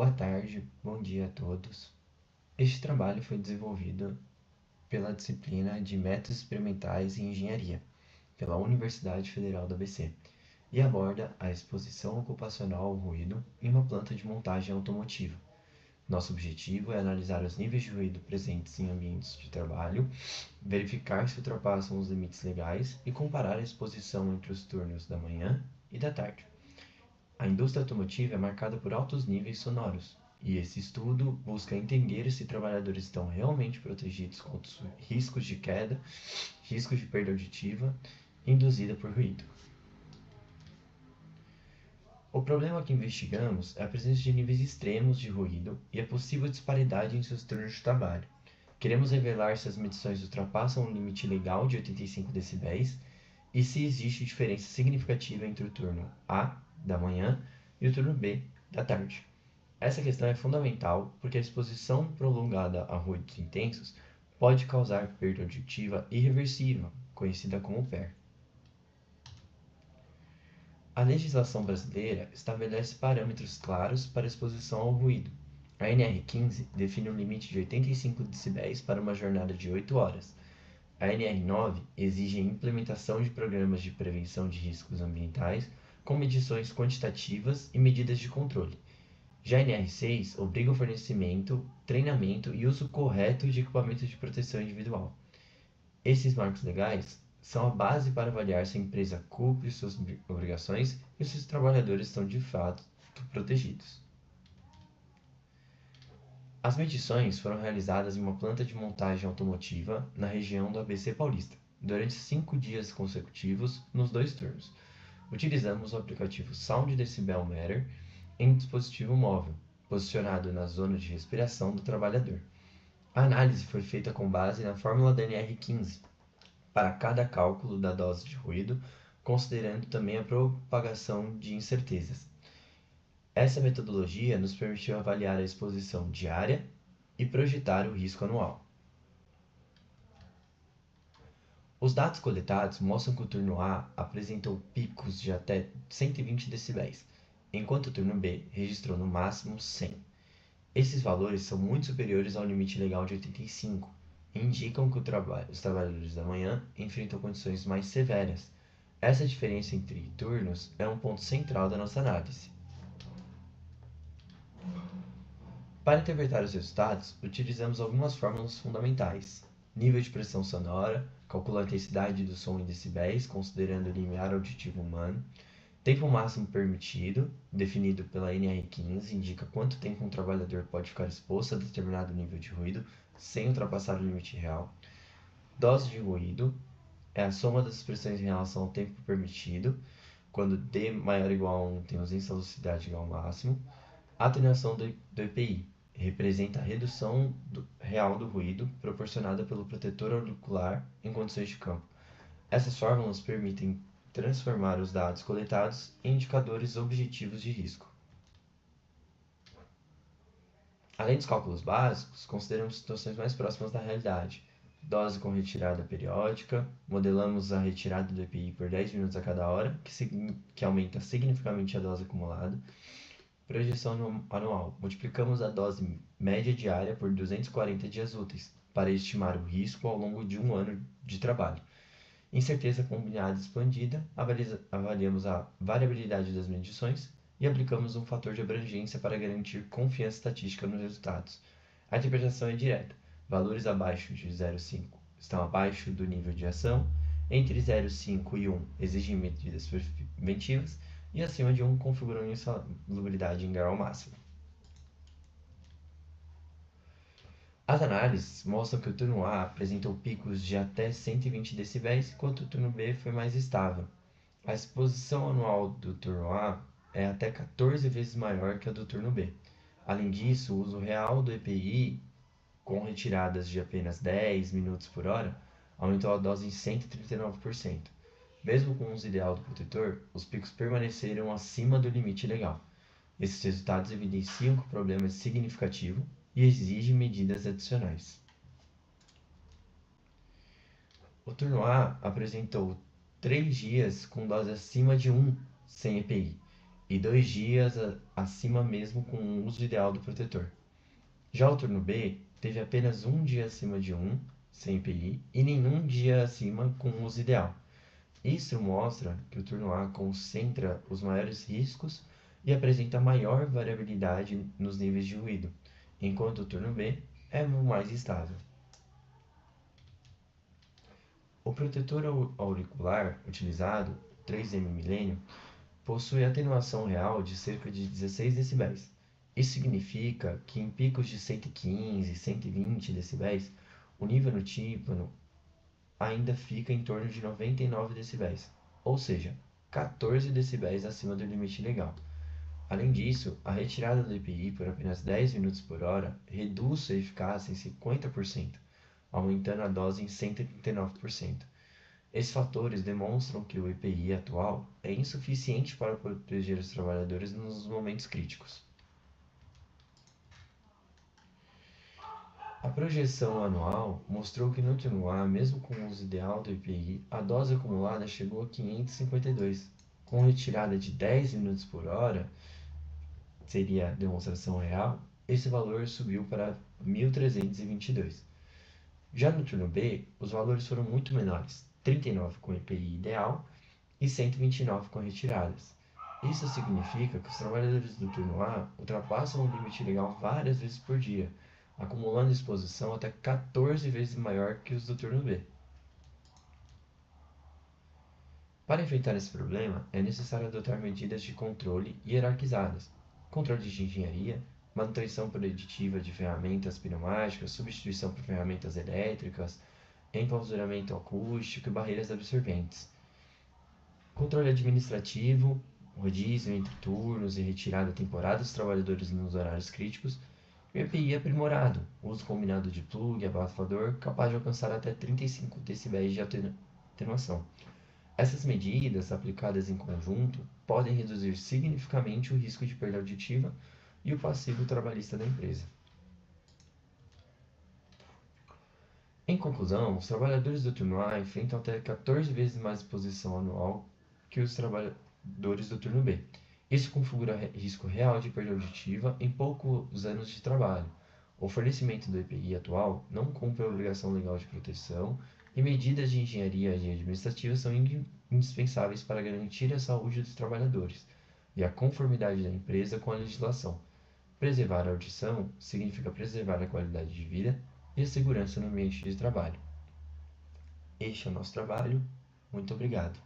Boa tarde, bom dia a todos. Este trabalho foi desenvolvido pela disciplina de Métodos Experimentais em Engenharia, pela Universidade Federal do ABC, e aborda a exposição ocupacional ao ruído em uma planta de montagem automotiva. Nosso objetivo é analisar os níveis de ruído presentes em ambientes de trabalho, verificar se ultrapassam os limites legais e comparar a exposição entre os turnos da manhã e da tarde. A indústria automotiva é marcada por altos níveis sonoros, e esse estudo busca entender se trabalhadores estão realmente protegidos contra os riscos de queda, riscos de perda auditiva induzida por ruído. O problema que investigamos é a presença de níveis extremos de ruído e a possível disparidade em seus turnos de trabalho. Queremos revelar se as medições ultrapassam o limite legal de 85 decibéis e se existe diferença significativa entre o turno A, da manhã, e o turno B, da tarde. Essa questão é fundamental porque a exposição prolongada a ruídos intensos pode causar perda auditiva irreversível, conhecida como PER. A legislação brasileira estabelece parâmetros claros para a exposição ao ruído. A NR15 define um limite de 85 decibéis para uma jornada de 8 horas. A NR9 exige a implementação de programas de prevenção de riscos ambientais com medições quantitativas e medidas de controle. Já a NR6 obriga o fornecimento, treinamento e uso correto de equipamentos de proteção individual. Esses marcos legais são a base para avaliar se a empresa cumpre suas obrigações e se os trabalhadores estão de fato protegidos. As medições foram realizadas em uma planta de montagem automotiva na região do ABC Paulista, durante 5 dias consecutivos nos 2 turnos. Utilizamos o aplicativo Sound Decibel Meter em dispositivo móvel, posicionado na zona de respiração do trabalhador. A análise foi feita com base na fórmula da NR15 para cada cálculo da dose de ruído, considerando também a propagação de incertezas. Essa metodologia nos permitiu avaliar a exposição diária e projetar o risco anual. Os dados coletados mostram que o turno A apresentou picos de até 120 decibéis, enquanto o turno B registrou no máximo 100. Esses valores são muito superiores ao limite legal de 85 e indicam que os trabalhadores da manhã enfrentam condições mais severas. Essa diferença entre turnos é um ponto central da nossa análise. Para interpretar os resultados, utilizamos algumas fórmulas fundamentais. Nível de pressão sonora, calcula a intensidade do som em decibéis, considerando o limiar auditivo humano. Tempo máximo permitido, definido pela NR15, indica quanto tempo um trabalhador pode ficar exposto a determinado nível de ruído sem ultrapassar o limite real. Dose de ruído é a soma das expressões em relação ao tempo permitido, quando D maior ou igual a 1 tem ausência de velocidade igual ao máximo. Atenuação do EPI representa a redução real do ruído proporcionada pelo protetor auricular em condições de campo. Essas fórmulas permitem transformar os dados coletados em indicadores objetivos de risco. Além dos cálculos básicos, consideramos situações mais próximas da realidade. Dose com retirada periódica, modelamos a retirada do EPI por 10 minutos a cada hora, que aumenta significativamente a dose acumulada. Projeção anual, multiplicamos a dose média diária por 240 dias úteis, para estimar o risco ao longo de um ano de trabalho. Incerteza combinada expandida, avaliamos a variabilidade das medições e aplicamos um fator de abrangência para garantir confiança estatística nos resultados. A interpretação é direta. Valores abaixo de 0,5 estão abaixo do nível de ação, entre 0,5 e 1 exigem medidas preventivas e acima de 1 configuram insalubridade em grau máximo. As análises mostram que o turno A apresentou picos de até 120 decibéis, enquanto o turno B foi mais estável. A exposição anual do turno A é até 14 vezes maior que a do turno B. Além disso, o uso real do EPI, com retiradas de apenas 10 minutos por hora, aumentou a dose em 139%. Mesmo com o uso ideal do protetor, os picos permaneceram acima do limite legal. Esses resultados evidenciam que o problema é significativo e exige medidas adicionais. O turno A apresentou 3 dias com dose acima de 1 sem EPI. e 2 dias acima mesmo com o uso ideal do protetor. Já o turno B teve apenas 1 dia acima de 1, sem EPI, e nenhum dia acima com o uso ideal. Isso mostra que o turno A concentra os maiores riscos e apresenta maior variabilidade nos níveis de ruído, enquanto o turno B é o mais estável. O protetor auricular utilizado, 3M Millennium, possui atenuação real de cerca de 16 dB. Isso significa que em picos de 115 e 120 dB, o nível no tímpano ainda fica em torno de 99 dB, ou seja, 14 dB acima do limite legal. Além disso, a retirada do EPI por apenas 10 minutos por hora reduz sua eficácia em 50%, aumentando a dose em 139%. Esses fatores demonstram que o EPI atual é insuficiente para proteger os trabalhadores nos momentos críticos. A projeção anual mostrou que no turno A, mesmo com o uso ideal do EPI, a dose acumulada chegou a 552. Com retirada de 10 minutos por hora, seria a demonstração real, esse valor subiu para 1.322. Já no turno B, os valores foram muito menores, 39 com EPI ideal e 129 com retiradas. Isso significa que os trabalhadores do turno A ultrapassam o limite legal várias vezes por dia, acumulando exposição até 14 vezes maior que os do turno B. Para enfrentar esse problema, é necessário adotar medidas de controle hierarquizadas, controle de engenharia, manutenção preditiva de ferramentas pneumáticas, substituição por ferramentas elétricas, enclausuramento acústico e barreiras absorventes. Controle administrativo, rodízio entre turnos e retirada temporária dos trabalhadores nos horários críticos, e o EPI aprimorado, uso combinado de plug e abafador capaz de alcançar até 35 dB de atenuação. Essas medidas, aplicadas em conjunto, podem reduzir significativamente o risco de perda auditiva e o passivo trabalhista da empresa. Em conclusão, os trabalhadores do turno A enfrentam até 14 vezes mais exposição anual que os trabalhadores do turno B. Isso configura risco real de perda auditiva em poucos anos de trabalho. O fornecimento do EPI atual não cumpre a obrigação legal de proteção e medidas de engenharia e administrativa são indispensáveis para garantir a saúde dos trabalhadores e a conformidade da empresa com a legislação. Preservar a audição significa preservar a qualidade de vida e a segurança no ambiente de trabalho. Este é o nosso trabalho. Muito obrigado.